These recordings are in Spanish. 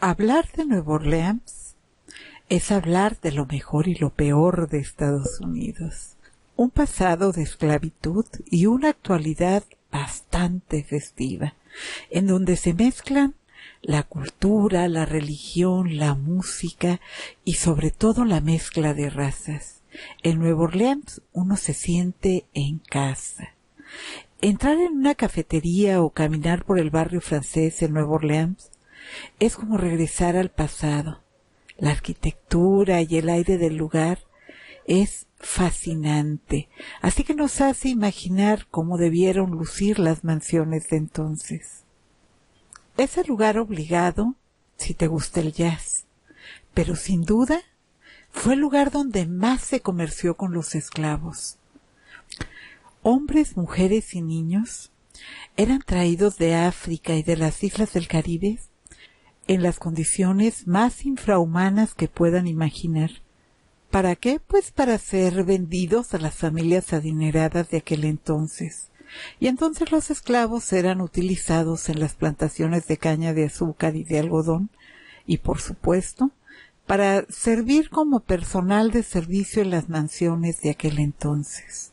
Hablar de Nueva Orleans es hablar de lo mejor y lo peor de Estados Unidos. Un pasado de esclavitud y una actualidad bastante festiva, en donde se mezclan la cultura, la religión, la música y sobre todo la mezcla de razas. En Nueva Orleans uno se siente en casa. Entrar en una cafetería o caminar por el barrio francés en Nueva Orleans es como regresar al pasado. La arquitectura y el aire del lugar es fascinante, así que nos hace imaginar cómo debieron lucir las mansiones de entonces. Es el lugar obligado si te gusta el jazz, pero sin duda fue el lugar donde más se comerció con los esclavos. Hombres, mujeres y niños eran traídos de África y de las islas del Caribe en las condiciones más infrahumanas que puedan imaginar. ¿Para qué? Pues para ser vendidos a las familias adineradas de aquel entonces. Y entonces los esclavos eran utilizados en las plantaciones de caña de azúcar y de algodón, y por supuesto, para servir como personal de servicio en las mansiones de aquel entonces.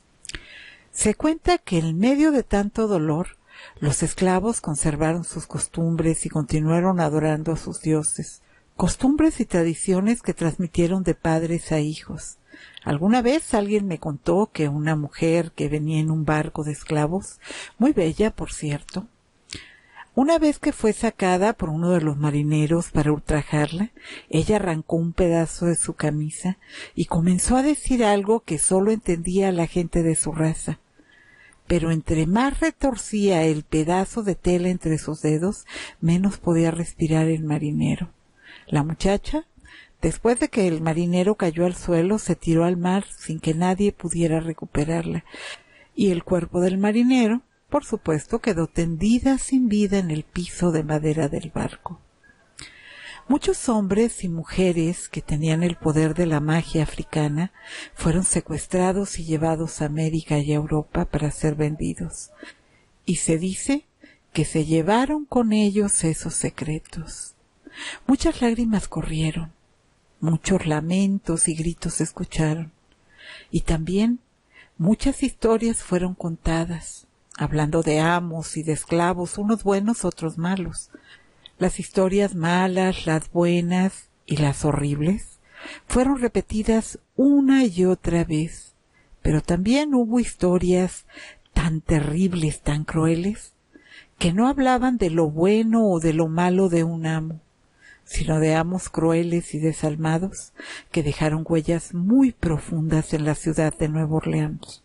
Se cuenta que en medio de tanto dolor, los esclavos conservaron sus costumbres y continuaron adorando a sus dioses, costumbres y tradiciones que transmitieron de padres a hijos. Alguna vez alguien me contó que una mujer que venía en un barco de esclavos, muy bella por cierto, una vez que fue sacada por uno de los marineros para ultrajarla, ella arrancó un pedazo de su camisa y comenzó a decir algo que solo entendía la gente de su raza. Pero entre más retorcía el pedazo de tela entre sus dedos, menos podía respirar el marinero. La muchacha, después de que el marinero cayó al suelo, se tiró al mar sin que nadie pudiera recuperarla, y el cuerpo del marinero, por supuesto, quedó tendida sin vida en el piso de madera del barco. Muchos hombres y mujeres que tenían el poder de la magia africana fueron secuestrados y llevados a América y a Europa para ser vendidos. Y se dice que se llevaron con ellos esos secretos. Muchas lágrimas corrieron, muchos lamentos y gritos se escucharon. Y también muchas historias fueron contadas, hablando de amos y de esclavos, unos buenos, otros malos. Las historias malas, las buenas y las horribles fueron repetidas una y otra vez, pero también hubo historias tan terribles, tan crueles, que no hablaban de lo bueno o de lo malo de un amo, sino de amos crueles y desalmados que dejaron huellas muy profundas en la ciudad de Nueva Orleans.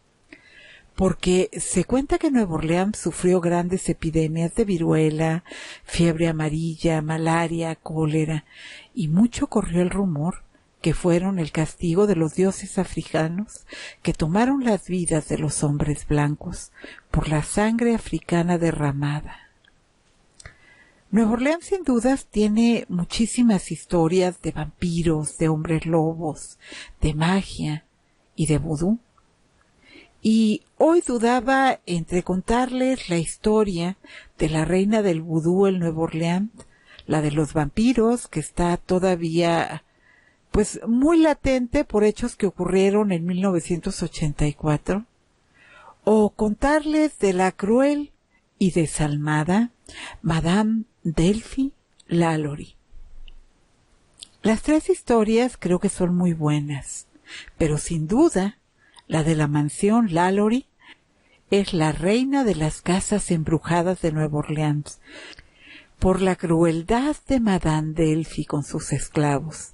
Porque se cuenta que Nueva Orleans sufrió grandes epidemias de viruela, fiebre amarilla, malaria, cólera, y mucho corrió el rumor que fueron el castigo de los dioses africanos que tomaron las vidas de los hombres blancos por la sangre africana derramada. Nueva Orleans sin dudas tiene muchísimas historias de vampiros, de hombres lobos, de magia y de vudú. Y hoy dudaba entre contarles la historia de la reina del vudú en Nueva Orleans, la de los vampiros, que está todavía pues muy latente por hechos que ocurrieron en 1984, o contarles de la cruel y desalmada Madame Delphi Lalaurie. Las tres historias creo que son muy buenas, pero sin duda la de la mansión Lalaurie es la reina de las casas embrujadas de Nueva Orleans, por la crueldad de Madame Delphi con sus esclavos,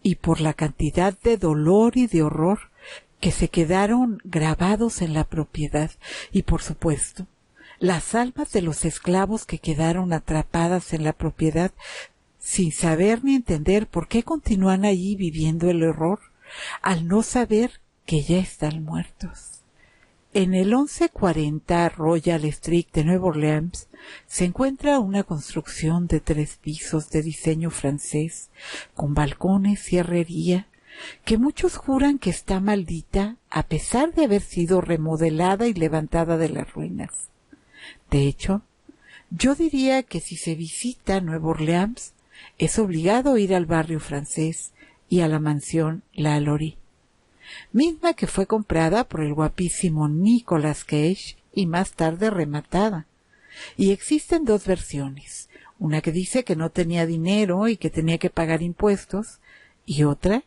y por la cantidad de dolor y de horror que se quedaron grabados en la propiedad, y por supuesto, las almas de los esclavos que quedaron atrapadas en la propiedad sin saber ni entender por qué continúan allí viviendo el horror, al no saber que ya están muertos. En el 1140 Royal Street de Nueva Orleans se encuentra una construcción de 3 pisos de diseño francés, con balcones y herrería, que muchos juran que está maldita a pesar de haber sido remodelada y levantada de las ruinas. De hecho, yo diría que si se visita Nueva Orleans, es obligado a ir al barrio francés y a la mansión Lalaurie, misma que fue comprada por el guapísimo Nicolas Cage y más tarde rematada. Y existen dos versiones, una que dice que no tenía dinero y que tenía que pagar impuestos, y otra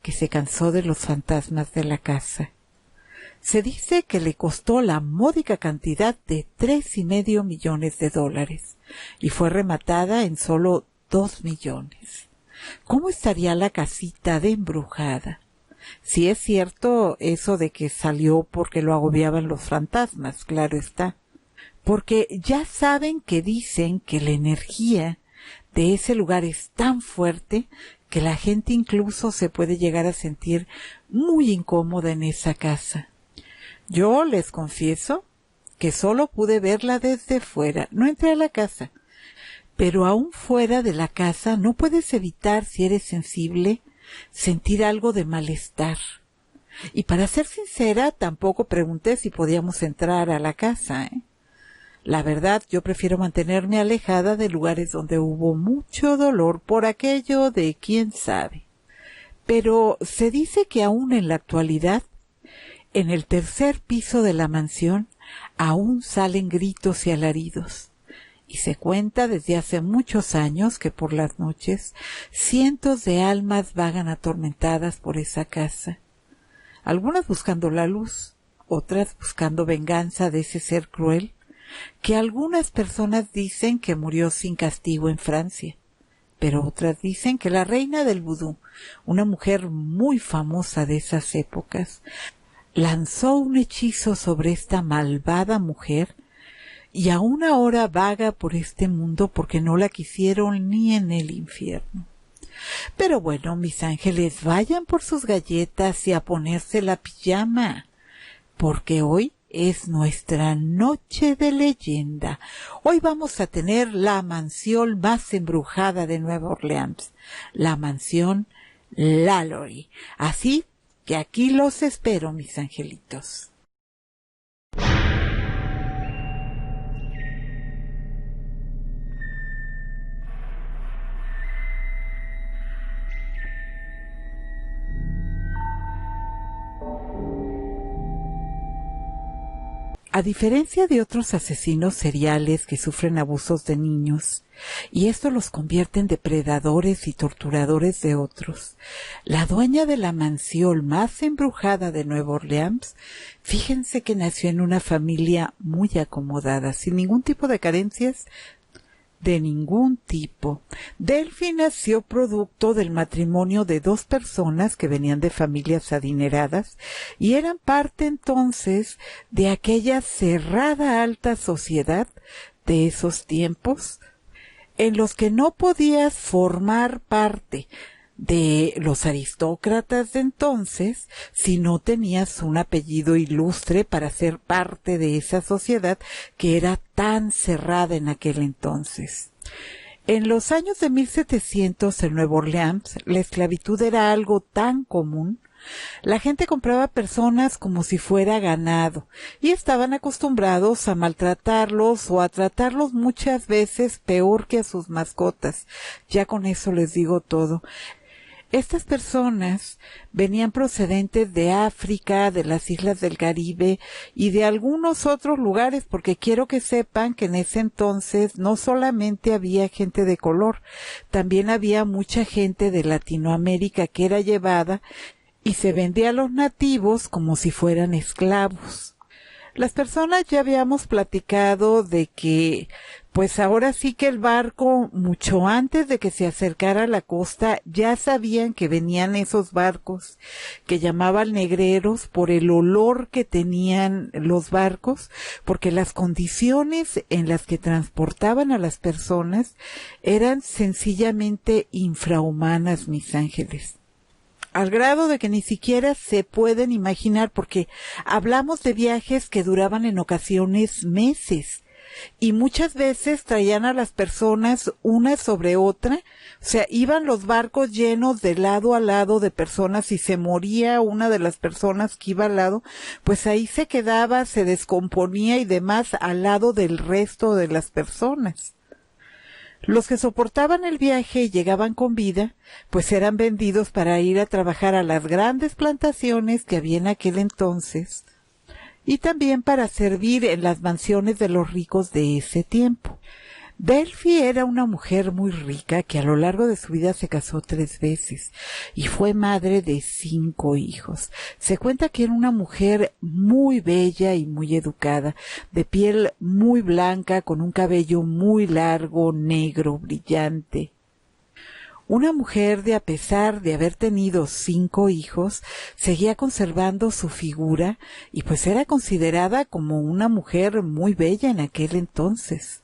que se cansó de los fantasmas de la casa. Se dice que le costó la módica cantidad de $3,5 millones y fue rematada en solo 2 millones. ¿Cómo estaría la casita de embrujada? Si es cierto eso de que salió porque lo agobiaban los fantasmas, claro está. Porque ya saben que dicen que la energía de ese lugar es tan fuerte que la gente incluso se puede llegar a sentir muy incómoda en esa casa. Yo les confieso que solo pude verla desde fuera, no entré a la casa. Pero aún fuera de la casa no puedes evitar, si eres sensible, sentir algo de malestar. Y para ser sincera, tampoco pregunté si podíamos entrar a la casa, La verdad, yo prefiero mantenerme alejada de lugares donde hubo mucho dolor por aquello de quién sabe. Pero se dice que aún en la actualidad, en el tercer piso de la mansión, aún salen gritos y alaridos. Y se cuenta desde hace muchos años que por las noches cientos de almas vagan atormentadas por esa casa. Algunas buscando la luz, otras buscando venganza de ese ser cruel, que algunas personas dicen que murió sin castigo en Francia, pero otras dicen que la reina del vudú, una mujer muy famosa de esas épocas, lanzó un hechizo sobre esta malvada mujer y aún ahora vaga por este mundo porque no la quisieron ni en el infierno. Pero bueno, mis ángeles, vayan por sus galletas y a ponerse la pijama, porque hoy es nuestra noche de leyenda. Hoy vamos a tener la mansión más embrujada de Nueva Orleans, la mansión Lalaurie. Así que aquí los espero, mis angelitos. A diferencia de otros asesinos seriales que sufren abusos de niños, y esto los convierte en depredadores y torturadores de otros, la dueña de la mansión más embrujada de Nueva Orleans, fíjense que nació en una familia muy acomodada, sin ningún tipo de carencias de ningún tipo. Delphi nació producto del matrimonio de dos personas que venían de familias adineradas y eran parte entonces de aquella cerrada alta sociedad de esos tiempos en los que no podías formar parte de los aristócratas de entonces si no tenías un apellido ilustre para ser parte de esa sociedad que era tan cerrada en aquel entonces. En los años de 1700 en Nueva Orleans, la esclavitud era algo tan común. La gente compraba personas como si fuera ganado y estaban acostumbrados a maltratarlos o a tratarlos muchas veces peor que a sus mascotas. Ya con eso les digo todo. Estas personas venían procedentes de África, de las islas del Caribe y de algunos otros lugares, porque quiero que sepan que en ese entonces no solamente había gente de color, también había mucha gente de Latinoamérica que era llevada y se vendía a los nativos como si fueran esclavos. Las personas ya habíamos platicado de que, pues ahora sí que el barco, mucho antes de que se acercara a la costa, ya sabían que venían esos barcos que llamaban negreros por el olor que tenían los barcos, porque las condiciones en las que transportaban a las personas eran sencillamente infrahumanas, mis ángeles. Al grado de que ni siquiera se pueden imaginar, porque hablamos de viajes que duraban en ocasiones meses y muchas veces traían a las personas una sobre otra, o sea, iban los barcos llenos de lado a lado de personas y se moría una de las personas que iba al lado, pues ahí se quedaba, se descomponía y demás al lado del resto de las personas. Los que soportaban el viaje y llegaban con vida, pues eran vendidos para ir a trabajar a las grandes plantaciones que había en aquel entonces, y también para servir en las mansiones de los ricos de ese tiempo. Delphi era una mujer muy rica que a lo largo de su vida se casó 3 veces y fue madre de 5 hijos. Se cuenta que era una mujer muy bella y muy educada, de piel muy blanca, con un cabello muy largo, negro, brillante. Una mujer a pesar de haber tenido 5 hijos, seguía conservando su figura y pues era considerada como una mujer muy bella en aquel entonces.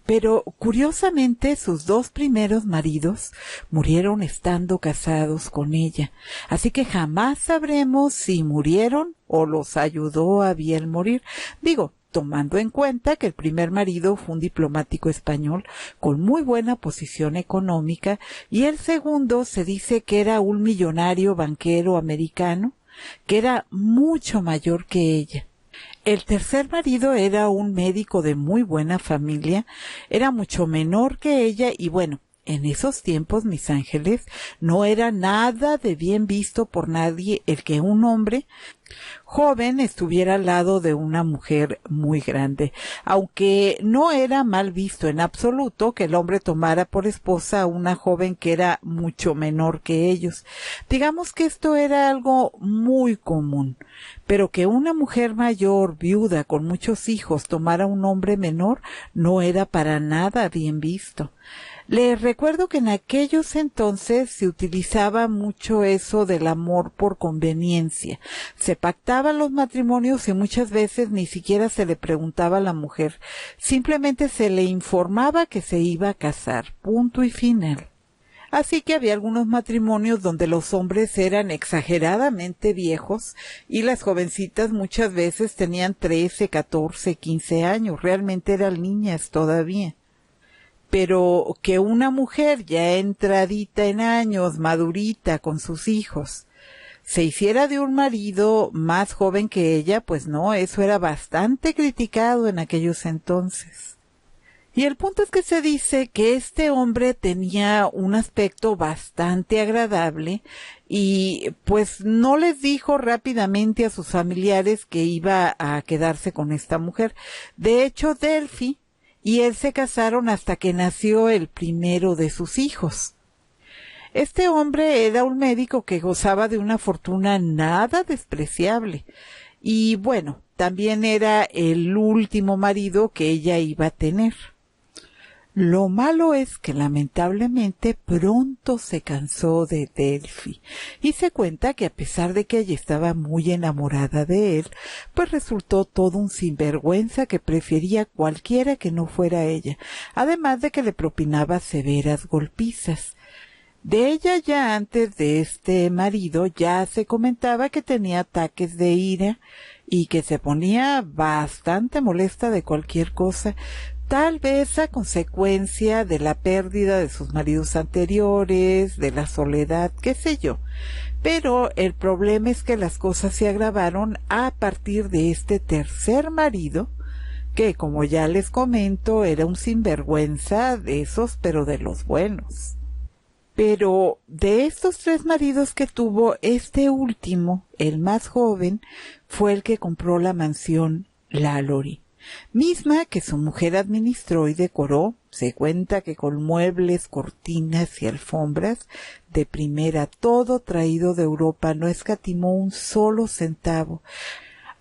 Pero, curiosamente, sus 2 primeros maridos murieron estando casados con ella, así que jamás sabremos si murieron o los ayudó a bien morir. Digo, tomando en cuenta que el primer marido fue un diplomático español con muy buena posición económica y el segundo se dice que era un millonario banquero americano, que era mucho mayor que ella. El tercer marido era un médico de muy buena familia, era mucho menor que ella y bueno, en esos tiempos, mis ángeles, no era nada de bien visto por nadie el que un hombre joven estuviera al lado de una mujer muy grande, aunque no era mal visto en absoluto que el hombre tomara por esposa a una joven que era mucho menor que ellos. Digamos que esto era algo muy común, pero que una mujer mayor, viuda, con muchos hijos, tomara a un hombre menor no era para nada bien visto. Les recuerdo que en aquellos entonces se utilizaba mucho eso del amor por conveniencia. Se pactaban los matrimonios y muchas veces ni siquiera se le preguntaba a la mujer. Simplemente se le informaba que se iba a casar. Punto y final. Así que había algunos matrimonios donde los hombres eran exageradamente viejos y las jovencitas muchas veces tenían 13, 14, 15 años. Realmente eran niñas todavía. Pero que una mujer ya entradita en años, madurita, con sus hijos, se hiciera de un marido más joven que ella, pues no, eso era bastante criticado en aquellos entonces. Y el punto es que se dice que este hombre tenía un aspecto bastante agradable y pues no les dijo rápidamente a sus familiares que iba a quedarse con esta mujer. De hecho, Delphi y él se casaron hasta que nació el primero de sus hijos. Este hombre era un médico que gozaba de una fortuna nada despreciable y bueno, también era el último marido que ella iba a tener. Lo malo es que lamentablemente pronto se cansó de Delphi y se cuenta que a pesar de que ella estaba muy enamorada de él, pues resultó todo un sinvergüenza que prefería cualquiera que no fuera ella, además de que le propinaba severas golpizas. De ella ya antes de este marido ya se comentaba que tenía ataques de ira y que se ponía bastante molesta de cualquier cosa, tal vez a consecuencia de la pérdida de sus maridos anteriores, de la soledad, qué sé yo. Pero el problema es que las cosas se agravaron a partir de este tercer marido, que como ya les comento era un sinvergüenza de esos, pero de los buenos. Pero de estos 3 maridos que tuvo, este último, el más joven, fue el que compró la mansión Lalaurie, misma que su mujer administró y decoró. Se cuenta que con muebles, cortinas y alfombras de primera, todo traído de Europa, no escatimó un solo centavo.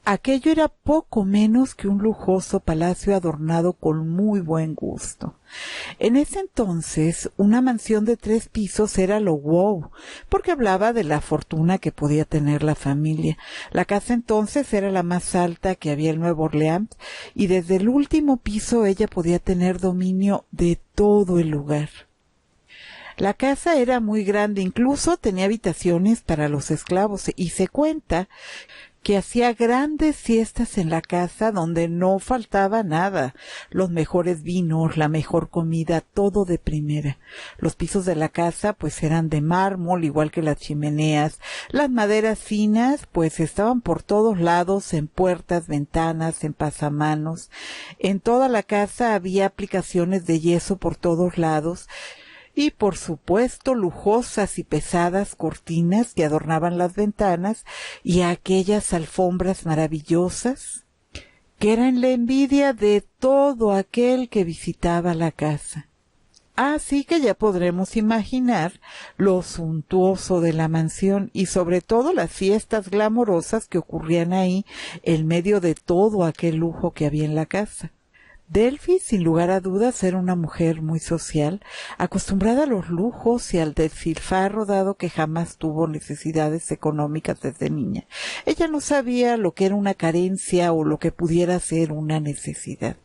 Aquello era poco menos que un lujoso palacio adornado con muy buen gusto. En ese entonces, una mansión de 3 pisos era lo wow, porque hablaba de la fortuna que podía tener la familia. La casa entonces era la más alta que había en Nueva Orleans, y desde el último piso ella podía tener dominio de todo el lugar. La casa era muy grande, incluso tenía habitaciones para los esclavos, y se cuenta que hacía grandes fiestas en la casa donde no faltaba nada, los mejores vinos, la mejor comida, todo de primera. Los pisos de la casa pues eran de mármol, igual que las chimeneas. Las maderas finas pues estaban por todos lados, en puertas, ventanas, en pasamanos. En toda la casa había aplicaciones de yeso por todos lados. Y por supuesto lujosas y pesadas cortinas que adornaban las ventanas y aquellas alfombras maravillosas que eran la envidia de todo aquel que visitaba la casa. Así que ya podremos imaginar lo suntuoso de la mansión y sobre todo las fiestas glamorosas que ocurrían ahí en medio de todo aquel lujo que había en la casa. Delphi, sin lugar a dudas, era una mujer muy social, acostumbrada a los lujos y al despilfarro, dado que jamás tuvo necesidades económicas desde niña. Ella no sabía lo que era una carencia o lo que pudiera ser una necesidad.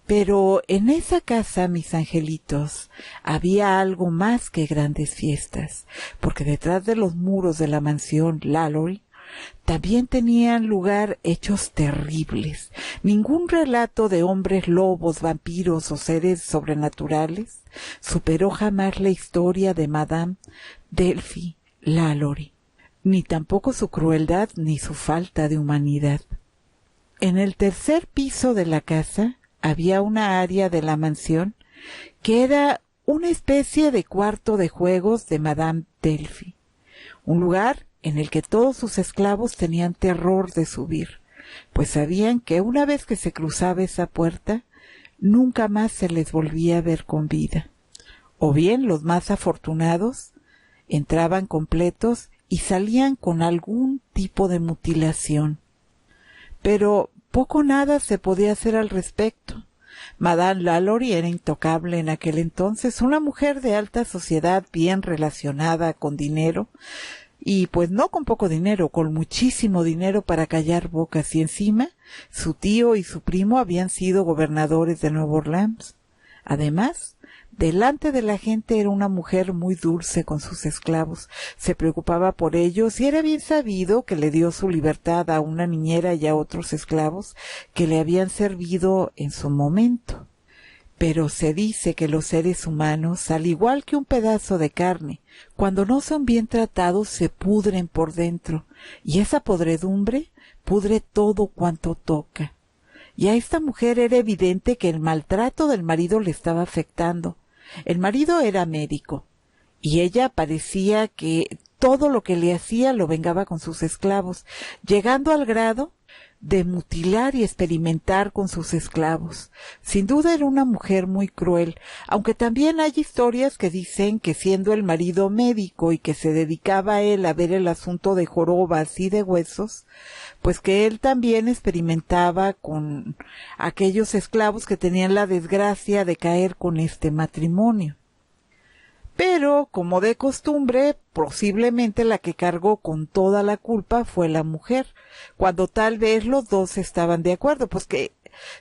Pero en esa casa, mis angelitos, había algo más que grandes fiestas, porque detrás de los muros de la mansión Lalaurie también tenían lugar hechos terribles. Ningún relato de hombres lobos, vampiros o seres sobrenaturales superó jamás la historia de Madame Delphi Lalaurie, ni tampoco su crueldad ni su falta de humanidad. En el tercer piso de la casa había una área de la mansión que era una especie de cuarto de juegos de Madame Delphi, un lugar en el que todos sus esclavos tenían terror de subir, pues sabían que una vez que se cruzaba esa puerta, nunca más se les volvía a ver con vida. O bien los más afortunados entraban completos y salían con algún tipo de mutilación. Pero poco o nada se podía hacer al respecto. Madame Lalaurie era intocable en aquel entonces, una mujer de alta sociedad bien relacionada con dinero, y pues no con poco dinero, con muchísimo dinero para callar bocas, y encima su tío y su primo habían sido gobernadores de Nueva Orleans. Además, delante de la gente era una mujer muy dulce con sus esclavos, se preocupaba por ellos y era bien sabido que le dio su libertad a una niñera y a otros esclavos que le habían servido en su momento. Pero se dice que los seres humanos, al igual que un pedazo de carne, cuando no son bien tratados se pudren por dentro, y esa podredumbre pudre todo cuanto toca. Y a esta mujer era evidente que el maltrato del marido le estaba afectando. El marido era médico, y ella parecía que todo lo que le hacía lo vengaba con sus esclavos, llegando al grado de mutilar y experimentar con sus esclavos. Sin duda era una mujer muy cruel, aunque también hay historias que dicen que siendo el marido médico y que se dedicaba a él a ver el asunto de jorobas y de huesos, pues que él también experimentaba con aquellos esclavos que tenían la desgracia de caer con este matrimonio. Pero, como de costumbre, posiblemente la que cargó con toda la culpa fue la mujer, cuando tal vez los dos estaban de acuerdo, pues que,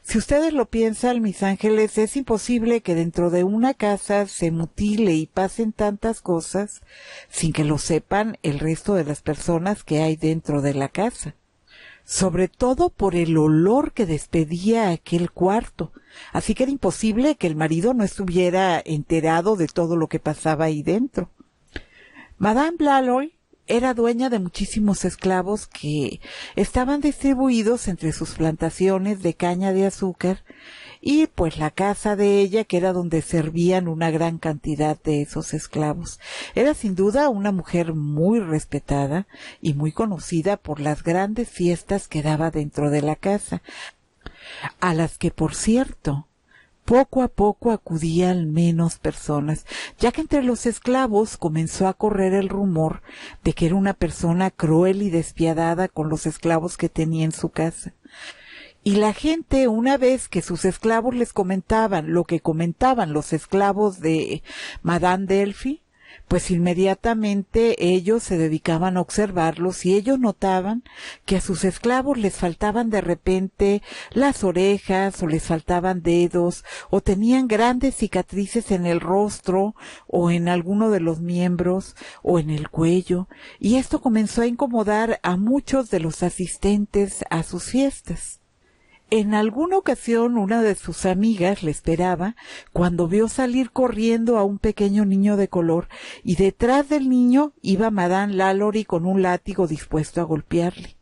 si ustedes lo piensan, mis ángeles, es imposible que dentro de una casa se mutile y pasen tantas cosas sin que lo sepan el resto de las personas que hay dentro de la casa. Sobre todo por el olor que despedía aquel cuarto, así que era imposible que el marido no estuviera enterado de todo lo que pasaba ahí dentro. Madame Lalaurie era dueña de muchísimos esclavos que estaban distribuidos entre sus plantaciones de caña de azúcar y pues la casa de ella, que era donde servían una gran cantidad de esos esclavos. Era sin duda una mujer muy respetada y muy conocida por las grandes fiestas que daba dentro de la casa, a las que, por cierto, poco a poco acudían menos personas, ya que entre los esclavos comenzó a correr el rumor de que era una persona cruel y despiadada con los esclavos que tenía en su casa. Y la gente, una vez que sus esclavos les comentaban lo que comentaban los esclavos de Madame Delphi, pues inmediatamente ellos se dedicaban a observarlos y ellos notaban que a sus esclavos les faltaban de repente las orejas o les faltaban dedos o tenían grandes cicatrices en el rostro o en alguno de los miembros o en el cuello, y esto comenzó a incomodar a muchos de los asistentes a sus fiestas. En alguna ocasión una de sus amigas le esperaba cuando vio salir corriendo a un pequeño niño de color y detrás del niño iba Madame Lalaurie con un látigo dispuesto a golpearle.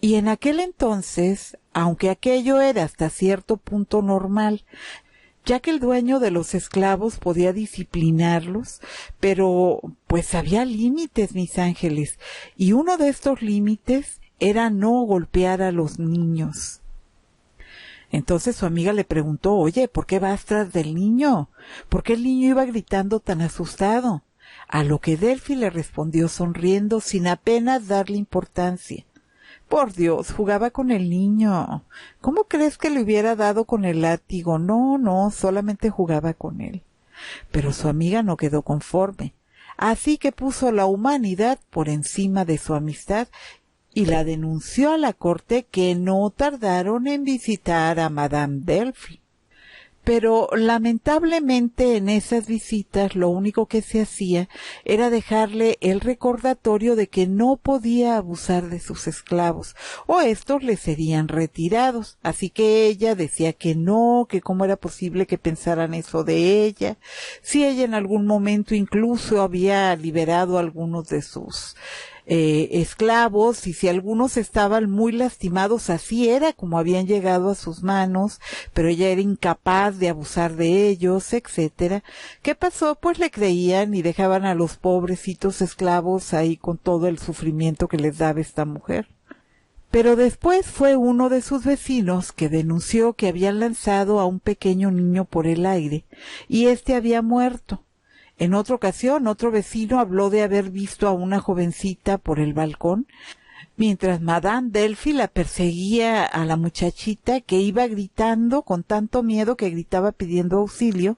Y en aquel entonces, aunque aquello era hasta cierto punto normal, ya que el dueño de los esclavos podía disciplinarlos, pero pues había límites, mis ángeles, y uno de estos límites era no golpear a los niños. Entonces su amiga le preguntó, oye, ¿por qué vas tras del niño? ¿Por qué el niño iba gritando tan asustado? A lo que Delphi le respondió sonriendo sin apenas darle importancia. Por Dios, jugaba con el niño. ¿Cómo crees que le hubiera dado con el látigo? No, solamente jugaba con él. Pero su amiga no quedó conforme. Así que puso la humanidad por encima de su amistad y la denunció a la corte, que no tardaron en visitar a Madame Delphi. Pero lamentablemente en esas visitas lo único que se hacía era dejarle el recordatorio de que no podía abusar de sus esclavos, o estos le serían retirados. Así que ella decía que no, que cómo era posible que pensaran eso de ella, si ella en algún momento incluso había liberado a algunos de sus esclavos, y si algunos estaban muy lastimados, así era como habían llegado a sus manos, pero ella era incapaz de abusar de ellos, etcétera. ¿Qué pasó? Pues le creían y dejaban a los pobrecitos esclavos ahí con todo el sufrimiento que les daba esta mujer. Pero después fue uno de sus vecinos que denunció que habían lanzado a un pequeño niño por el aire y éste había muerto. En otra ocasión, otro vecino habló de haber visto a una jovencita por el balcón, mientras Madame Delphi la perseguía a la muchachita, que iba gritando con tanto miedo que gritaba pidiendo auxilio,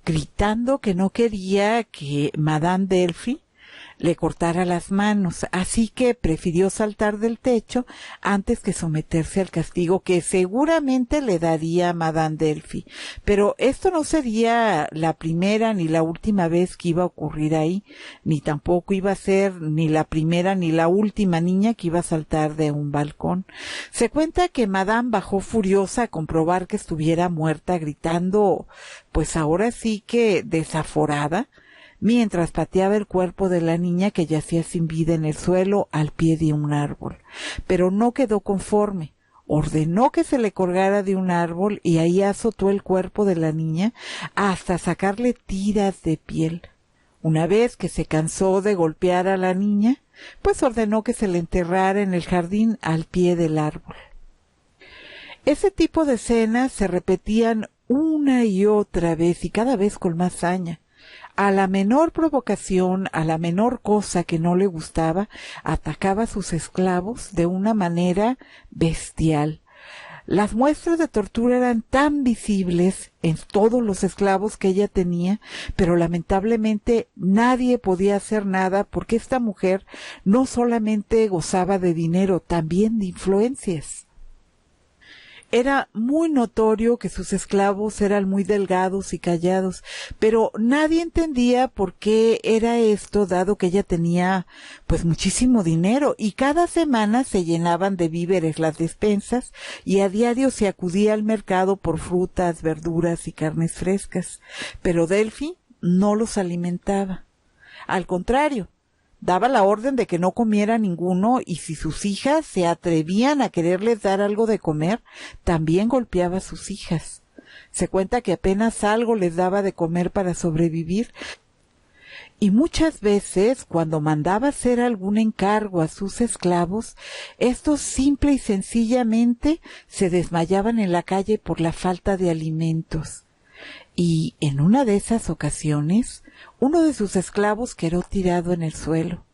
gritando que no quería que Madame Delphi le cortara las manos, así que prefirió saltar del techo antes que someterse al castigo que seguramente le daría a Madame Delphi. Pero esto no sería la primera ni la última vez que iba a ocurrir ahí, ni tampoco iba a ser ni la primera ni la última niña que iba a saltar de un balcón. Se cuenta que Madame bajó furiosa a comprobar que estuviera muerta, gritando, pues ahora sí que desaforada, mientras pateaba el cuerpo de la niña que yacía sin vida en el suelo al pie de un árbol. Pero no quedó conforme. Ordenó que se le colgara de un árbol y ahí azotó el cuerpo de la niña hasta sacarle tiras de piel. Una vez que se cansó de golpear a la niña, pues ordenó que se le enterrara en el jardín al pie del árbol. Ese tipo de escenas se repetían una y otra vez y cada vez con más saña. A la menor provocación, a la menor cosa que no le gustaba, atacaba a sus esclavos de una manera bestial. Las muestras de tortura eran tan visibles en todos los esclavos que ella tenía, pero lamentablemente nadie podía hacer nada porque esta mujer no solamente gozaba de dinero, también de influencias. Era muy notorio que sus esclavos eran muy delgados y callados, pero nadie entendía por qué era esto, dado que ella tenía pues muchísimo dinero y cada semana se llenaban de víveres las despensas y a diario se acudía al mercado por frutas, verduras y carnes frescas, pero Delphi no los alimentaba. Al contrario, daba la orden de que no comiera ninguno y si sus hijas se atrevían a quererles dar algo de comer, también golpeaba a sus hijas. Se cuenta que apenas algo les daba de comer para sobrevivir y muchas veces cuando mandaba hacer algún encargo a sus esclavos, estos simple y sencillamente se desmayaban en la calle por la falta de alimentos. Y en una de esas ocasiones, uno de sus esclavos quedó tirado en el suelo.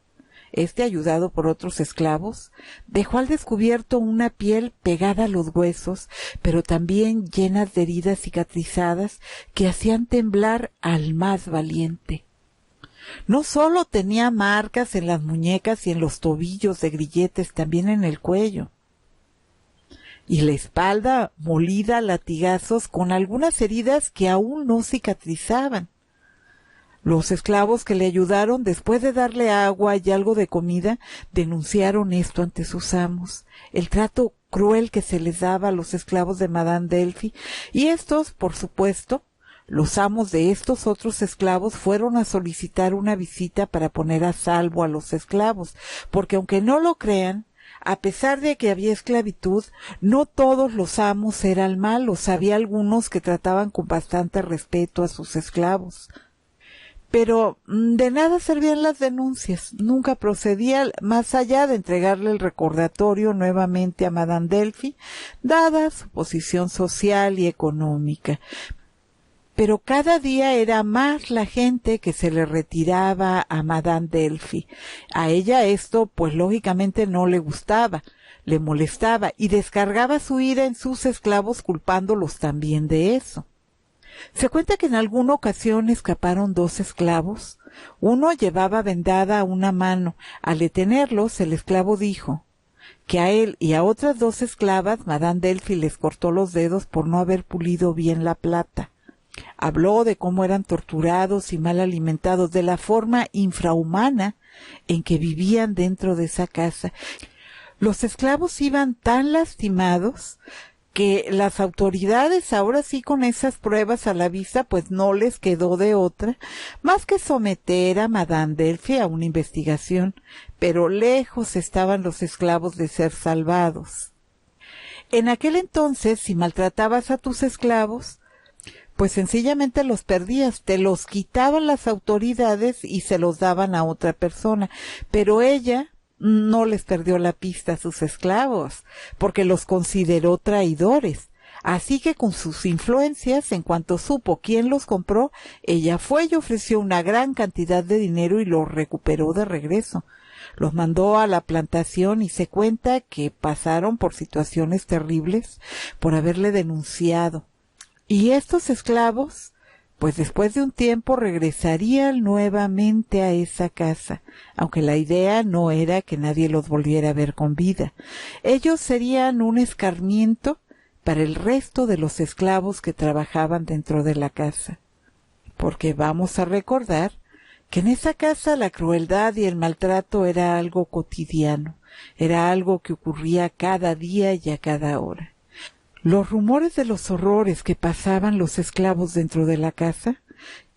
Este, ayudado por otros esclavos, dejó al descubierto una piel pegada a los huesos, pero también llenas de heridas cicatrizadas que hacían temblar al más valiente. No solo tenía marcas en las muñecas y en los tobillos de grilletes, también en el cuello. Y la espalda molida a latigazos con algunas heridas que aún no cicatrizaban. Los esclavos que le ayudaron, después de darle agua y algo de comida, denunciaron esto ante sus amos, el trato cruel que se les daba a los esclavos de Madame Delphi, y estos, por supuesto, los amos de estos otros esclavos fueron a solicitar una visita para poner a salvo a los esclavos, porque aunque no lo crean, a pesar de que había esclavitud, no todos los amos eran malos, había algunos que trataban con bastante respeto a sus esclavos. Pero de nada servían las denuncias, nunca procedía más allá de entregarle el recordatorio nuevamente a Madame Delphi, dada su posición social y económica. Pero cada día era más la gente que se le retiraba a Madame Delphi. A ella esto, pues lógicamente no le gustaba, le molestaba y descargaba su ira en sus esclavos culpándolos también de eso. Se cuenta que en alguna ocasión escaparon 2 esclavos. Uno llevaba vendada una mano. Al detenerlos, el esclavo dijo que a él y a otras 2 esclavas, Madame Delphi les cortó los dedos por no haber pulido bien la plata. Habló de cómo eran torturados y mal alimentados, de la forma infrahumana en que vivían dentro de esa casa. Los esclavos iban tan lastimados que las autoridades, ahora sí con esas pruebas a la vista, pues no les quedó de otra más que someter a Madame Delphi a una investigación, pero lejos estaban los esclavos de ser salvados. En aquel entonces, si maltratabas a tus esclavos, pues sencillamente los perdías, te los quitaban las autoridades y se los daban a otra persona, pero ella no les perdió la pista a sus esclavos, porque los consideró traidores. Así que con sus influencias, en cuanto supo quién los compró, ella fue y ofreció una gran cantidad de dinero y los recuperó de regreso. Los mandó a la plantación y se cuenta que pasaron por situaciones terribles por haberle denunciado. Y estos esclavos, pues después de un tiempo regresarían nuevamente a esa casa, aunque la idea no era que nadie los volviera a ver con vida. Ellos serían un escarmiento para el resto de los esclavos que trabajaban dentro de la casa. Porque vamos a recordar que en esa casa la crueldad y el maltrato era algo cotidiano, era algo que ocurría cada día y a cada hora. Los rumores de los horrores que pasaban los esclavos dentro de la casa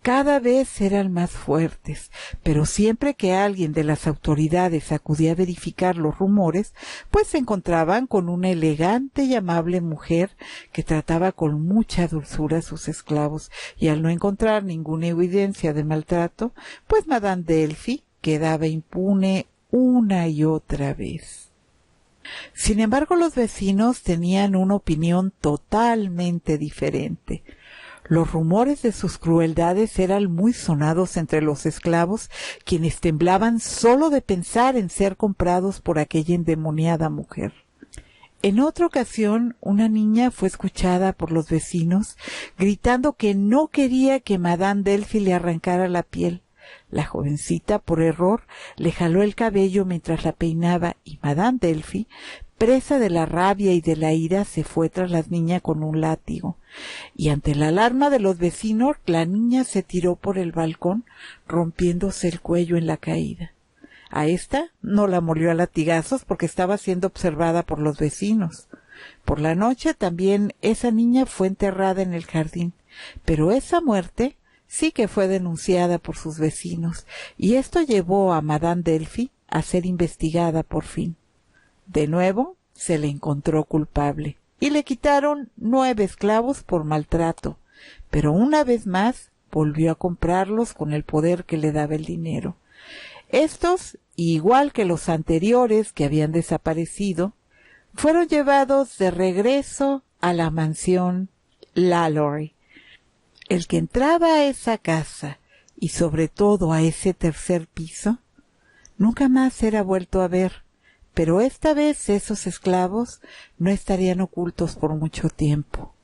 cada vez eran más fuertes, pero siempre que alguien de las autoridades acudía a verificar los rumores, pues se encontraban con una elegante y amable mujer que trataba con mucha dulzura a sus esclavos, y al no encontrar ninguna evidencia de maltrato, pues Madame Delphi quedaba impune una y otra vez. Sin embargo, los vecinos tenían una opinión totalmente diferente. Los rumores de sus crueldades eran muy sonados entre los esclavos, quienes temblaban solo de pensar en ser comprados por aquella endemoniada mujer. En otra ocasión, una niña fue escuchada por los vecinos gritando que no quería que Madame Delphi le arrancara la piel. La jovencita, por error, le jaló el cabello mientras la peinaba y Madame Delphi, presa de la rabia y de la ira, se fue tras la niña con un látigo. Y ante la alarma de los vecinos, la niña se tiró por el balcón, rompiéndose el cuello en la caída. A esta no la molió a latigazos porque estaba siendo observada por los vecinos. Por la noche también esa niña fue enterrada en el jardín, pero esa muerte sí que fue denunciada por sus vecinos, y esto llevó a Madame Delphi a ser investigada por fin. De nuevo se le encontró culpable, y le quitaron 9 esclavos por maltrato, pero una vez más volvió a comprarlos con el poder que le daba el dinero. Estos, igual que los anteriores que habían desaparecido, fueron llevados de regreso a la mansión Lalaurie. El que entraba a esa casa, y sobre todo a ese tercer piso, nunca más era vuelto a ver, pero esta vez esos esclavos no estarían ocultos por mucho tiempo.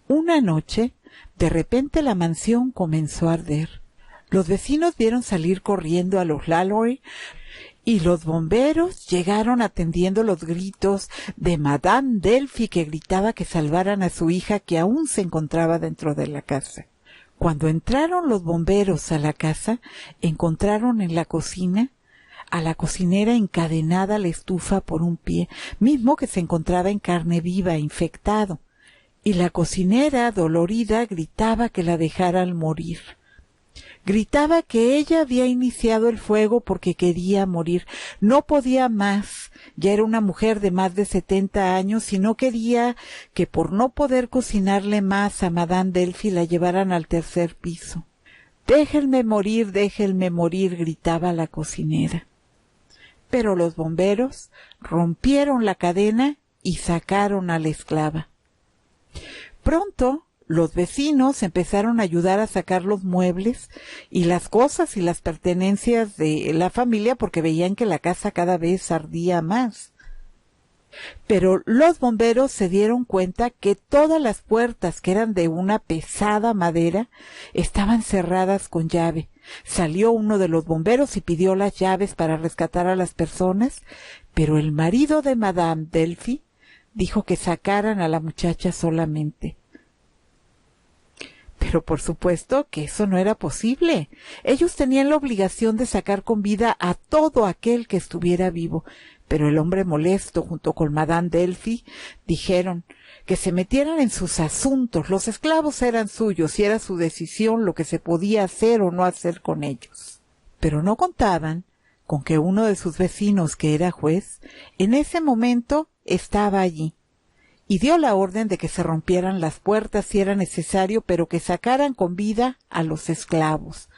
Una noche, de repente la mansión comenzó a arder. Los vecinos vieron salir corriendo a los Lalaurie y los bomberos llegaron atendiendo los gritos de Madame Delphi, que gritaba que salvaran a su hija, que aún se encontraba dentro de la casa. Cuando entraron los bomberos a la casa, encontraron en la cocina a la cocinera encadenada a la estufa por un pie, mismo que se encontraba en carne viva, infectado, y la cocinera, dolorida, gritaba que la dejaran morir. Gritaba que ella había iniciado el fuego porque quería morir. No podía más. Ya era una mujer de más de 70 años y no quería que por no poder cocinarle más a Madame Delphi la llevaran al tercer piso. Déjenme morir, gritaba la cocinera. Pero los bomberos rompieron la cadena y sacaron a la esclava. Pronto los vecinos empezaron a ayudar a sacar los muebles y las cosas y las pertenencias de la familia, porque veían que la casa cada vez ardía más. Pero los bomberos se dieron cuenta que todas las puertas, que eran de una pesada madera, estaban cerradas con llave. Salió uno de los bomberos y pidió las llaves para rescatar a las personas, pero el marido de Madame Delphi dijo que sacaran a la muchacha solamente. Pero por supuesto que eso no era posible. Ellos tenían la obligación de sacar con vida a todo aquel que estuviera vivo. Pero el hombre molesto, junto con Madame Delphi, dijeron que se metieran en sus asuntos. Los esclavos eran suyos y era su decisión lo que se podía hacer o no hacer con ellos. Pero no contaban con que uno de sus vecinos, que era juez, en ese momento estaba allí, y dio la orden de que se rompieran las puertas si era necesario, pero que sacaran con vida a los esclavos.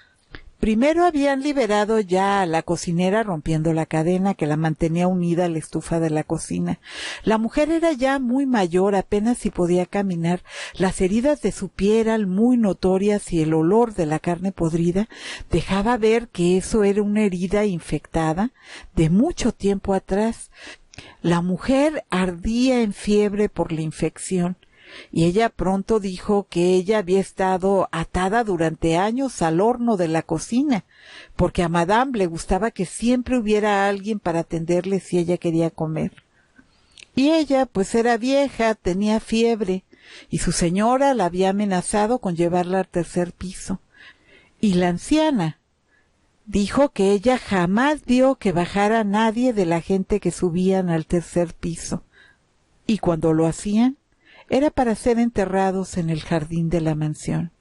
Primero habían liberado ya a la cocinera rompiendo la cadena que la mantenía unida a la estufa de la cocina. La mujer era ya muy mayor, apenas si podía caminar. Las heridas de su pie eran muy notorias y el olor de la carne podrida dejaba ver que eso era una herida infectada de mucho tiempo atrás. La mujer ardía en fiebre por la infección, y ella pronto dijo que ella había estado atada durante años al horno de la cocina, porque a Madame le gustaba que siempre hubiera alguien para atenderle si ella quería comer. Y ella, pues era vieja, tenía fiebre, y su señora la había amenazado con llevarla al tercer piso. Y la anciana dijo que ella jamás vio que bajara nadie de la gente que subían al tercer piso, y cuando lo hacían, era para ser enterrados en el jardín de la mansión.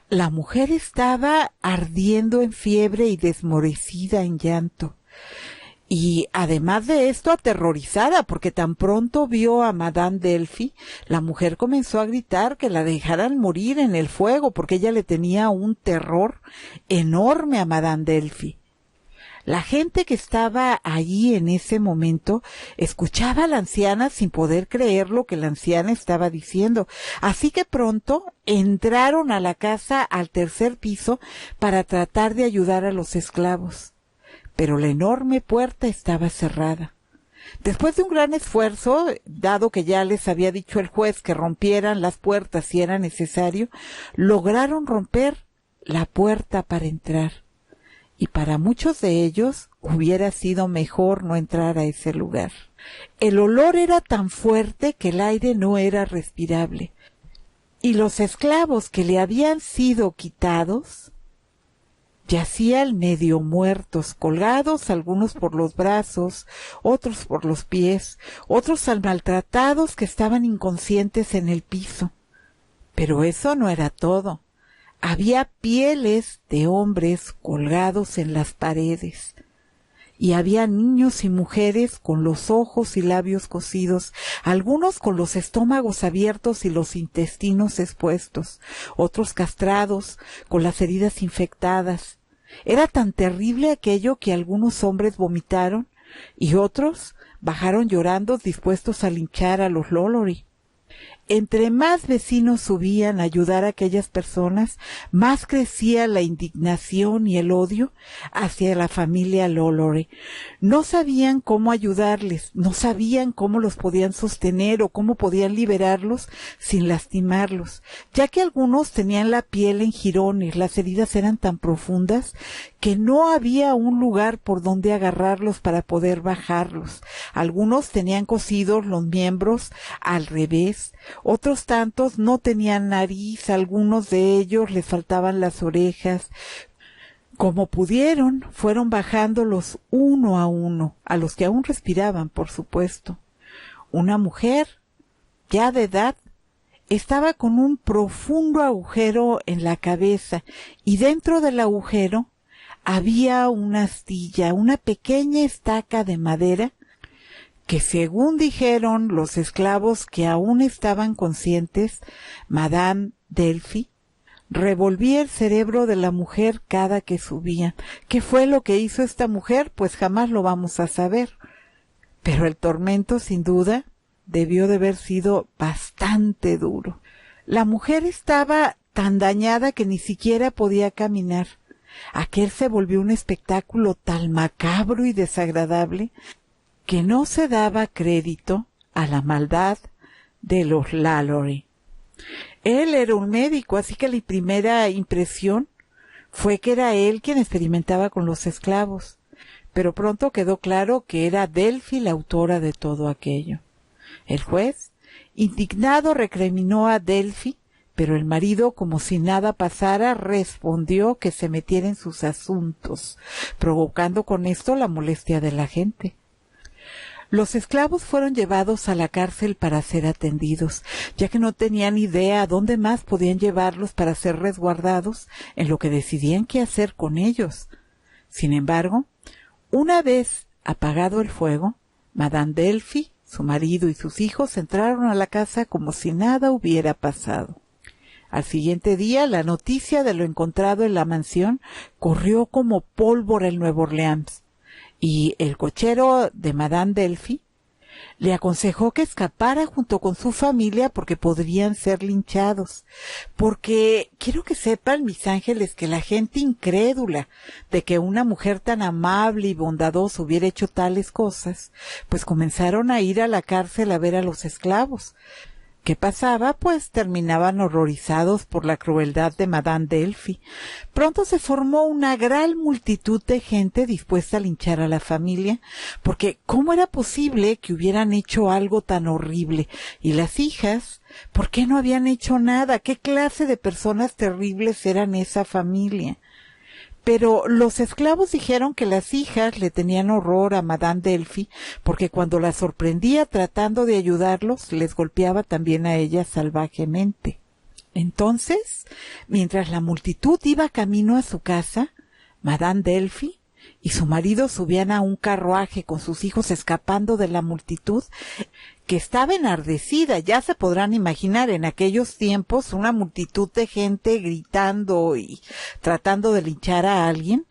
La mujer estaba ardiendo en fiebre y desmorecida en llanto, y además de esto aterrorizada, porque tan pronto vio a Madame Delphi, la mujer comenzó a gritar que la dejaran morir en el fuego, porque ella le tenía un terror enorme a Madame Delphi. La gente que estaba allí en ese momento escuchaba a la anciana sin poder creer lo que la anciana estaba diciendo. Así que pronto entraron a la casa al tercer piso para tratar de ayudar a los esclavos. Pero la enorme puerta estaba cerrada. Después de un gran esfuerzo, dado que ya les había dicho el juez que rompieran las puertas si era necesario, lograron romper la puerta para entrar. Y para muchos de ellos hubiera sido mejor no entrar a ese lugar. El olor era tan fuerte que el aire no era respirable. Y los esclavos que le habían sido quitados yacían medio muertos, colgados, algunos por los brazos, otros por los pies, otros maltratados que estaban inconscientes en el piso. Pero eso no era todo. Había pieles de hombres colgados en las paredes, y había niños y mujeres con los ojos y labios cosidos, algunos con los estómagos abiertos y los intestinos expuestos, otros castrados, con las heridas infectadas. Era tan terrible aquello que algunos hombres vomitaron, y otros bajaron llorando dispuestos a linchar a los Lalaurie. entre más vecinos subían a ayudar a aquellas personas, más crecía la indignación y el odio hacia la familia Lalaurie. No sabían cómo ayudarles, no sabían cómo los podían sostener o cómo podían liberarlos sin lastimarlos, ya que algunos tenían la piel en jirones, las heridas eran tan profundas que no había un lugar por donde agarrarlos para poder bajarlos. Algunos tenían cosidos los miembros al revés, otros tantos no tenían nariz, algunos de ellos les faltaban las orejas. Como pudieron, fueron bajándolos uno, a los que aún respiraban, por supuesto. Una mujer, ya de edad, estaba con un profundo agujero en la cabeza, y dentro del agujero había una astilla, una pequeña estaca de madera, que según dijeron los esclavos que aún estaban conscientes, Madame Delphi revolvía el cerebro de la mujer cada que subía. ¿Qué fue lo que hizo esta mujer? Pues jamás lo vamos a saber. Pero el tormento, sin duda, debió de haber sido bastante duro. La mujer estaba tan dañada que ni siquiera podía caminar. Aquel se volvió un espectáculo tan macabro y desagradable que no se daba crédito a la maldad de los Lalaurie. Él era un médico, así que la primera impresión fue que era él quien experimentaba con los esclavos, pero pronto quedó claro que era Delphi la autora de todo aquello. El juez, indignado, recriminó a Delphi, pero el marido, como si nada pasara, respondió que se metiera en sus asuntos, provocando con esto la molestia de la gente. Los esclavos fueron llevados a la cárcel para ser atendidos, ya que no tenían idea a dónde más podían llevarlos para ser resguardados en lo que decidían qué hacer con ellos. Sin embargo, una vez apagado el fuego, Madame Delphi, su marido y sus hijos entraron a la casa como si nada hubiera pasado. Al siguiente día, la noticia de lo encontrado en la mansión corrió como pólvora en Nueva Orleans, y el cochero de Madame Delphi le aconsejó que escapara junto con su familia porque podrían ser linchados. Porque quiero que sepan, mis ángeles, que la gente incrédula de que una mujer tan amable y bondadosa hubiera hecho tales cosas, pues comenzaron a ir a la cárcel a ver a los esclavos. ¿Qué pasaba? Pues terminaban horrorizados por la crueldad de Madame Delphi. Pronto se formó una gran multitud de gente dispuesta a linchar a la familia, porque ¿cómo era posible que hubieran hecho algo tan horrible? Y las hijas, ¿por qué no habían hecho nada? ¿Qué clase de personas terribles eran esa familia? Pero los esclavos dijeron que las hijas le tenían horror a Madame Delphi porque cuando las sorprendía tratando de ayudarlos, les golpeaba también a ellas salvajemente. Entonces, mientras la multitud iba camino a su casa, Madame Delphi y su marido subían a un carruaje con sus hijos escapando de la multitud, que estaba enardecida. Ya se podrán imaginar en aquellos tiempos una multitud de gente gritando y tratando de linchar a alguien.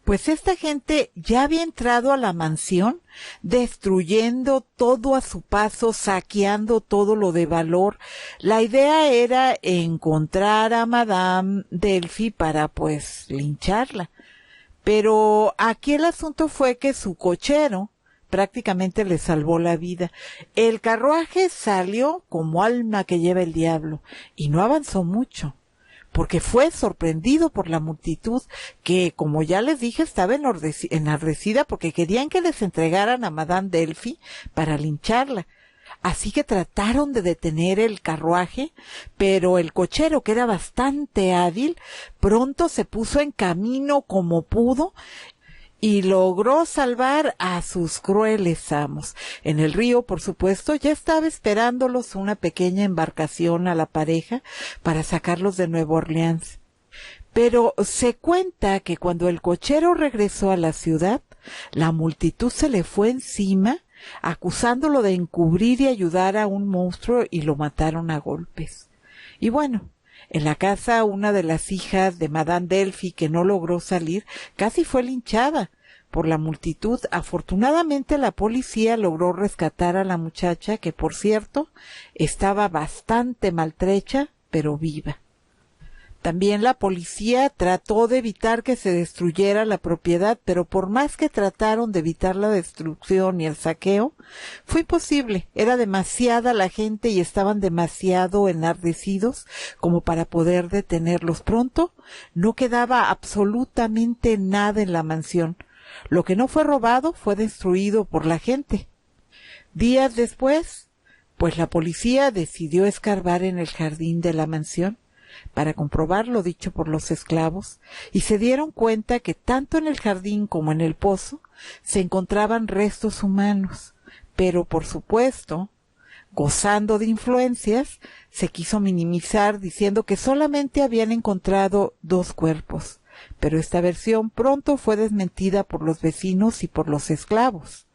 Pues esta gente ya había entrado a la mansión, destruyendo todo a su paso, saqueando todo lo de valor. La idea era encontrar a Madame Delphi para, pues, lincharla. Pero aquí el asunto fue que su cochero prácticamente le salvó la vida. El carruaje salió como alma que lleva el diablo y no avanzó mucho, porque fue sorprendido por la multitud que, como ya les dije, estaba enardecida porque querían que les entregaran a Madame Delphi para lincharla. Así que trataron de detener el carruaje, pero el cochero, que era bastante hábil, pronto se puso en camino como pudo y logró salvar a sus crueles amos. En el río, por supuesto, ya estaba esperándolos una pequeña embarcación a la pareja para sacarlos de Nueva Orleans. Pero se cuenta que cuando el cochero regresó a la ciudad, la multitud se le fue encima, acusándolo de encubrir y ayudar a un monstruo, y lo mataron a golpes. Y bueno, en la casa una de las hijas de Madame Delphi, que no logró salir, casi fue linchada, por la multitud. Afortunadamente la policía logró rescatar a la muchacha, que por cierto estaba bastante maltrecha, pero viva. También la policía trató de evitar que se destruyera la propiedad, pero por más que trataron de evitar la destrucción y el saqueo, fue imposible. Era demasiada la gente y estaban demasiado enardecidos como para poder detenerlos. Pronto no quedaba absolutamente nada en la mansión. Lo que no fue robado fue destruido por la gente. Días después, pues la policía decidió escarbar en el jardín de la mansión para comprobar lo dicho por los esclavos, y se dieron cuenta que tanto en el jardín como en el pozo se encontraban restos humanos, pero por supuesto, gozando de influencias, se quiso minimizar diciendo que solamente habían encontrado 2 cuerpos, pero esta versión pronto fue desmentida por los vecinos y por los esclavos.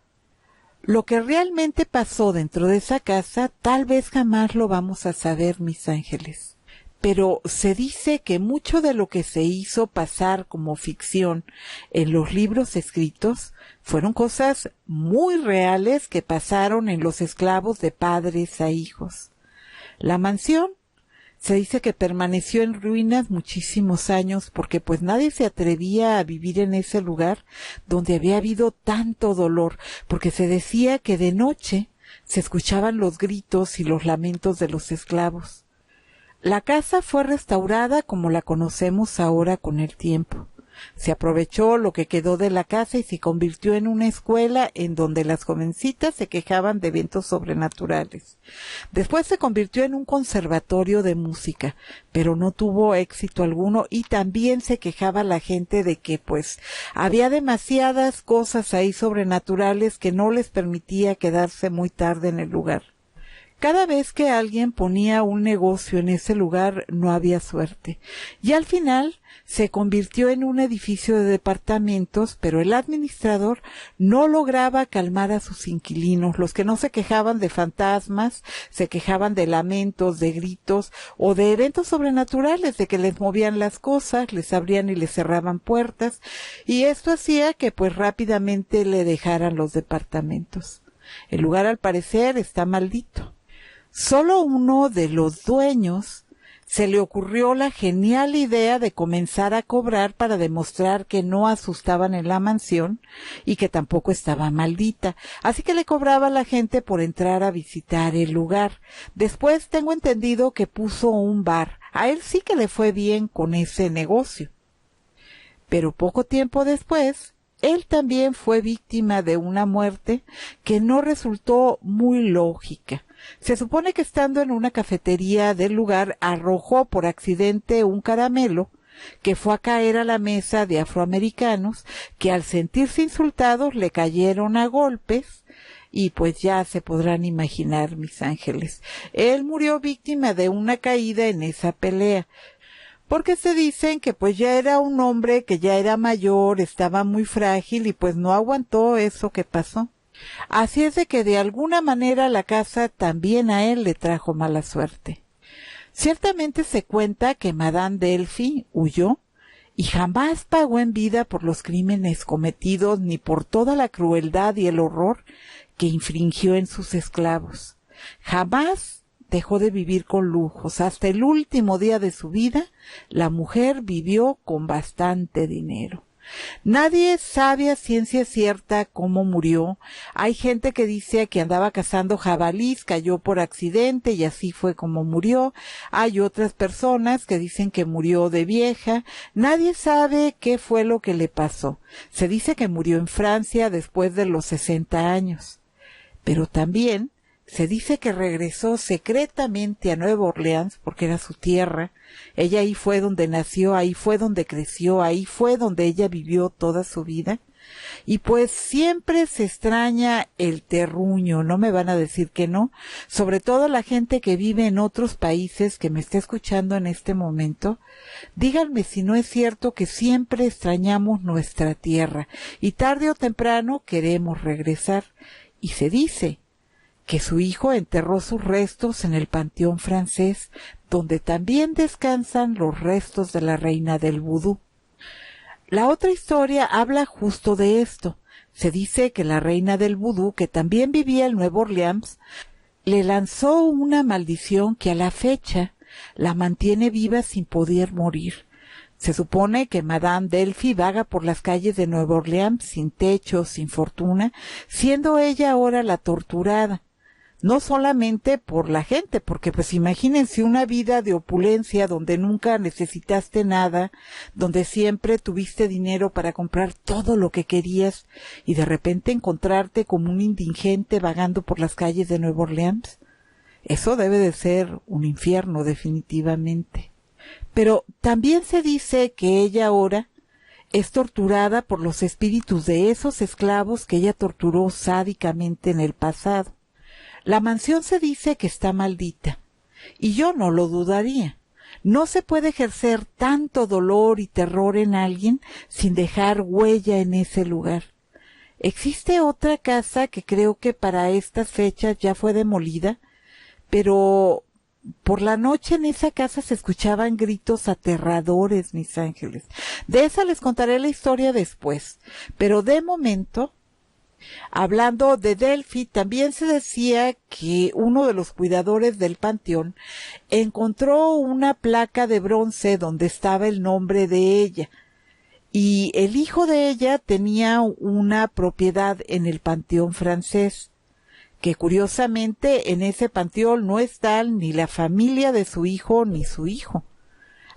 Lo que realmente pasó dentro de esa casa tal vez jamás lo vamos a saber, mis ángeles. Pero se dice que mucho de lo que se hizo pasar como ficción en los libros escritos fueron cosas muy reales que pasaron en los esclavos de padres a hijos. La mansión se dice que permaneció en ruinas muchísimos años porque pues nadie se atrevía a vivir en ese lugar donde había habido tanto dolor, porque se decía que de noche se escuchaban los gritos y los lamentos de los esclavos. La casa fue restaurada como la conocemos ahora con el tiempo. Se aprovechó lo que quedó de la casa y se convirtió en una escuela en donde las jovencitas se quejaban de eventos sobrenaturales. Después se convirtió en un conservatorio de música, pero no tuvo éxito alguno, y también se quejaba la gente de que pues había demasiadas cosas ahí sobrenaturales que no les permitía quedarse muy tarde en el lugar. Cada vez que alguien ponía un negocio en ese lugar no había suerte, y al final se convirtió en un edificio de departamentos, pero el administrador no lograba calmar a sus inquilinos. Los que no se quejaban de fantasmas, se quejaban de lamentos, de gritos o de eventos sobrenaturales, de que les movían las cosas, les abrían y les cerraban puertas, y esto hacía que pues rápidamente le dejaran los departamentos. El lugar al parecer está maldito. Solo uno de los dueños se le ocurrió la genial idea de comenzar a cobrar para demostrar que no asustaban en la mansión y que tampoco estaba maldita. Así que le cobraba a la gente por entrar a visitar el lugar. Después tengo entendido que puso un bar. A él sí que le fue bien con ese negocio. Pero poco tiempo después, él también fue víctima de una muerte que no resultó muy lógica. Se supone que estando en una cafetería del lugar arrojó por accidente un caramelo que fue a caer a la mesa de afroamericanos que al sentirse insultados le cayeron a golpes y pues ya se podrán imaginar, mis ángeles. Él murió víctima de una caída en esa pelea, porque se dicen que pues ya era un hombre que ya era mayor, estaba muy frágil y pues no aguantó eso que pasó. Así es de que de alguna manera la casa también a él le trajo mala suerte. Ciertamente se cuenta que Madame Delphi huyó y jamás pagó en vida por los crímenes cometidos ni por toda la crueldad y el horror que infringió en sus esclavos. Jamás dejó de vivir con lujos. Hasta el último día de su vida, la mujer vivió con bastante dinero. Nadie sabe a ciencia cierta cómo murió. Hay gente que dice que andaba cazando jabalís, cayó por accidente y así fue como murió. Hay otras personas que dicen que murió de vieja. Nadie sabe qué fue lo que le pasó. Se dice que murió en Francia después de los 60 años. Pero también se dice que regresó secretamente a Nueva Orleans porque era su tierra. Ella ahí fue donde nació, ahí fue donde creció, ahí fue donde ella vivió toda su vida. Y pues siempre se extraña el terruño, no me van a decir que no, sobre todo la gente que vive en otros países que me está escuchando en este momento. Díganme si no es cierto que siempre extrañamos nuestra tierra y tarde o temprano queremos regresar. Y se dice que su hijo enterró sus restos en el Panteón francés, donde también descansan los restos de la reina del vudú. La otra historia habla justo de esto. Se dice que la reina del vudú, que también vivía en Nueva Orleans, le lanzó una maldición que a la fecha la mantiene viva sin poder morir. Se supone que Madame Delphi vaga por las calles de Nueva Orleans sin techo, sin fortuna, siendo ella ahora la torturada. No solamente por la gente, porque pues imagínense una vida de opulencia donde nunca necesitaste nada, donde siempre tuviste dinero para comprar todo lo que querías y de repente encontrarte como un indigente vagando por las calles de Nueva Orleans. Eso debe de ser un infierno definitivamente. Pero también se dice que ella ahora es torturada por los espíritus de esos esclavos que ella torturó sádicamente en el pasado. La mansión se dice que está maldita, y yo no lo dudaría. No se puede ejercer tanto dolor y terror en alguien sin dejar huella en ese lugar. Existe otra casa que creo que para estas fechas ya fue demolida, pero por la noche en esa casa se escuchaban gritos aterradores, mis ángeles. De esa les contaré la historia después, pero de momento, hablando de Delphi, también se decía que uno de los cuidadores del panteón encontró una placa de bronce donde estaba el nombre de ella, y el hijo de ella tenía una propiedad en el panteón francés, que curiosamente en ese panteón no está ni la familia de su hijo ni su hijo.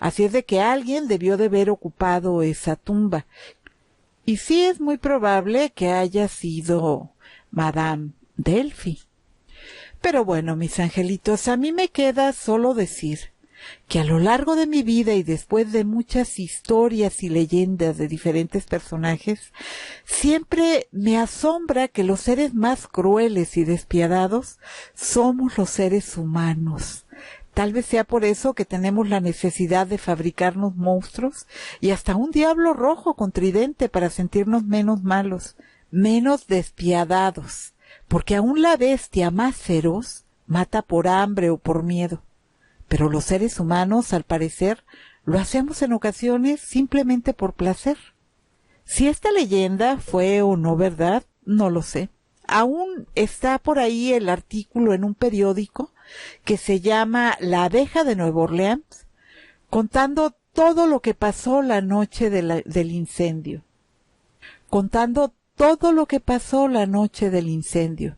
Así es de que alguien debió de haber ocupado esa tumba. Y sí es muy probable que haya sido Madame Delphi. Pero bueno, mis angelitos, a mí me queda solo decir que a lo largo de mi vida y después de muchas historias y leyendas de diferentes personajes, siempre me asombra que los seres más crueles y despiadados somos los seres humanos. Tal vez sea por eso que tenemos la necesidad de fabricarnos monstruos y hasta un diablo rojo con tridente para sentirnos menos malos, menos despiadados, porque aún la bestia más feroz mata por hambre o por miedo. Pero los seres humanos, al parecer, lo hacemos en ocasiones simplemente por placer. Si esta leyenda fue o no verdad, no lo sé. Aún está por ahí el artículo en un periódico que se llama La abeja de Nueva Orleans, contando todo lo que pasó la noche del incendio. Contando todo lo que pasó la noche del incendio.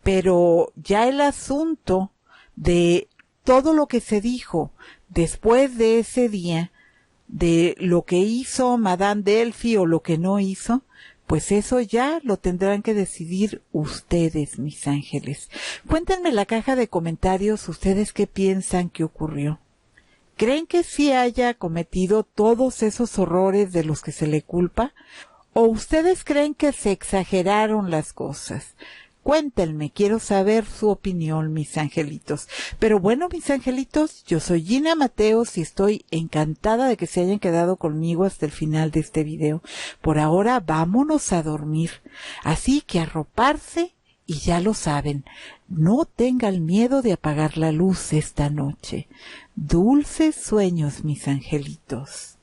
Pero ya el asunto de todo lo que se dijo después de ese día, de lo que hizo Madame Delphi o lo que no hizo, pues eso ya lo tendrán que decidir ustedes, mis ángeles. Cuéntenme en la caja de comentarios ustedes qué piensan que ocurrió. ¿Creen que sí haya cometido todos esos horrores de los que se le culpa? ¿O ustedes creen que se exageraron las cosas? Cuéntenme, quiero saber su opinión, mis angelitos. Pero bueno, mis angelitos, yo soy Gina Mateos y estoy encantada de que se hayan quedado conmigo hasta el final de este video. Por ahora, vámonos a dormir. Así que arroparse y ya lo saben, no tengan miedo de apagar la luz esta noche. Dulces sueños, mis angelitos.